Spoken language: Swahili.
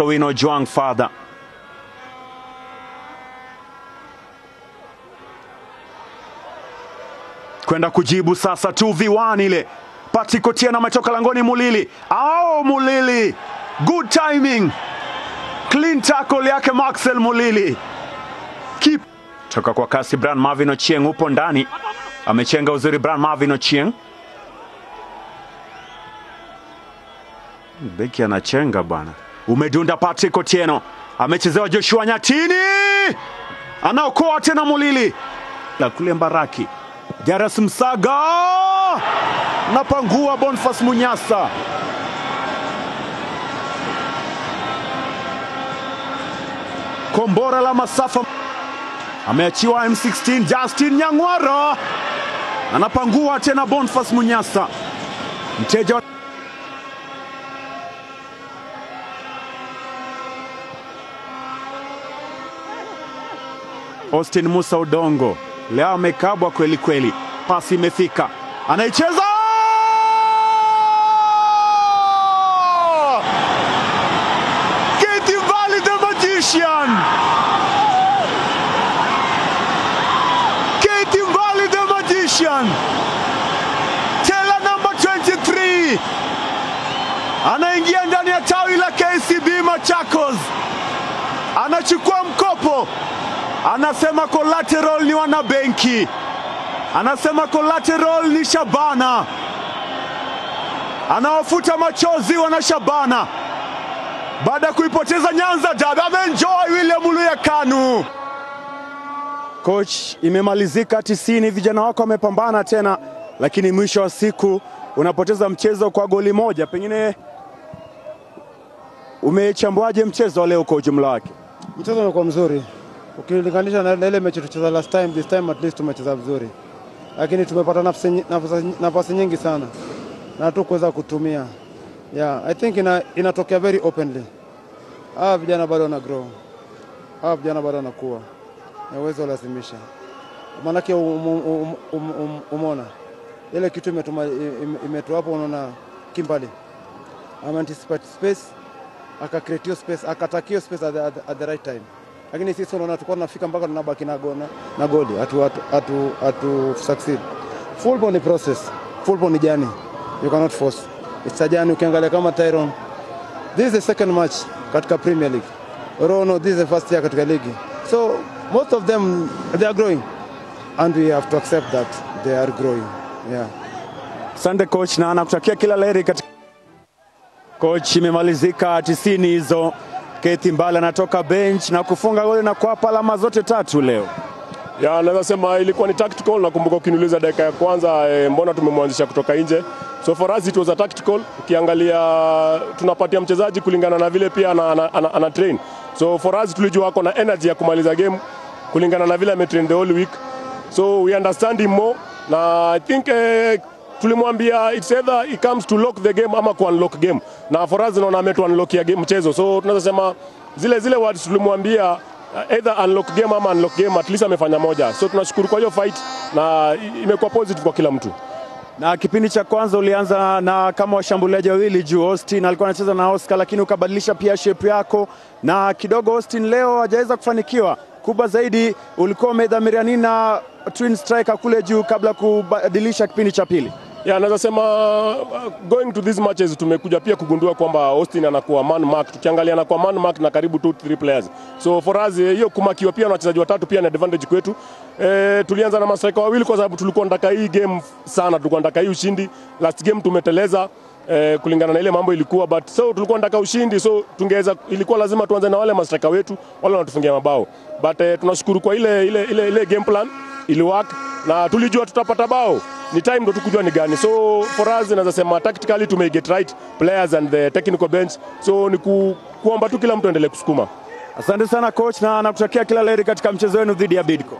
Wino Juang Father. Kwenda kujibu sasa 2v1 ile. Patrick Otieno ametoka langoni Mulili. Mulili. Good timing. Clean tackle yake Maxwell Mulili. Keep. Toka kwa kasi Brian Marvin Ochieng upo ndani. Amechenga uzuri Brian Marvin Ochieng. Beki anachenga bwana. Umedunda Patrick Otieno. Amechezewa Joshua Nyatini. Anaokoa tena Mulili. La kule Mbaraki. Jaras Msaga. Napangua Boniface Munyasa. Kombora la masafa. Ameachiwa M16 Justin Nyangwara. Anapangua tena Boniface Munyasa. Mteja Austin Musa Odongo. Leo amekabwa kweli kweli. Pasi imefika. Anaicheza! Keith Mbale the magician. Keith Mbale the magician. Tela number 23. Anaingia ndani ya tawi la KCB Machakos. Anachukua mkopo. Anasema collateral ni wana benki. Anasema collateral ni Shabana. Anawafuta machozi wana Shabana. Baada ya kuipoteza Nyanza Derby, ameenjoy William Uluya Kanu. Coach, imemalizika 90, vijana wako wamepambana tena, lakini mwisho wa siku unapoteza mchezo kwa goli moja. Pengine umechambuaje mchezo leo kwa ujumla wake? Mchezo ulikuwa mzuri. Ukilinganisha na ile mechi tulicheza last time, this time at least tumecheza vizuri. Lakini tumepata nafasi nyingi sana na hatukuweza kutumia. Yeah, I think inatokea very openly. Vijana bado wana grow. Vijana bado wanakuwa. Na uwezo lazimisha. Maana yake umeona ile kitu imetu hapo, unaona Kimbali. Anticipate space, create space, attack space at the right time. Lakini sisi tunaona tulikuwa tunafika mpaka tunabaki na goli. Atu succeed. Football ni process. Football ni journey. You cannot force. It's a journey. Ukiangalia kama Tyrone, this is the second match katika Premier League. Rono, this is the first year katika league. So most of them, they are growing. And we have to accept that they are growing. Yeah. Asante coach, na nakutakia kila laheri katika coach. Imemalizika 90 hizo. Keith Mbale anatoka bench na kufunga goli na kuwapa alama zote 3 leo. Ya, naweza sema ilikuwa ni tactical. Nakumbuka ukiniuliza dakika ya kwanza mbona tumemwanzisha kutoka nje. So for us it was a tactical. Ukiangalia tunapatia mchezaji kulingana na vile pia ana train. So for us tulijua wako na energy ya kumaliza game kulingana na vile ametrain the whole week. So we understand him more. Na I think tulimwambia it's either he comes to lock the game ama ku unlock game. Na for us naona ametu unlock ya game mchezo. So tunaweza sema zile words tulimwambia either unlock game ama unlock game, at least amefanya moja. So tunashukuru kwa hiyo fight na imekuwa positive kwa kila mtu. Na kipindi cha kwanza ulianza na kama washambuliaji wawili juu. Austin alikuwa anacheza na Oscar, lakini ukabadilisha pia shape yako na kidogo Austin leo hajaweza kufanikiwa. Kubwa zaidi ulikuwa umedhamiria nini na twin striker kule juu kabla kubadilisha kipindi cha pili? Yeah, naweza sema going to these matches tumekuja pia kugundua kwamba Austin anakuwa man mark. Tukiangalia anakuwa man mark na karibu 2-3 players. So for us hiyo kumakiwa pia na wachezaji watatu pia ni advantage kwetu. Tulianza na mastrika wawili kwa sababu tulikuwa ndaka hii game sana, tulikuwa ndaka hii ushindi. Last game tumeteleza kulingana na ile mambo ilikuwa, but so tulikuwa ndaka ushindi, so tungeweza, ilikuwa lazima tuanze na wale mastrika wetu wale wanatufungia mabao. But tunashukuru kwa ile game plan ili work na tulijua tutapata bao. Ni time ndo tukujua ni gani. So for us naweza sema tactically to make it right, players and the technical bench. So ni kuomba tu kila mtu endelee kusukuma. Asante sana coach, na nakutakia kila laheri katika mchezo wenu dhidi ya Bidco.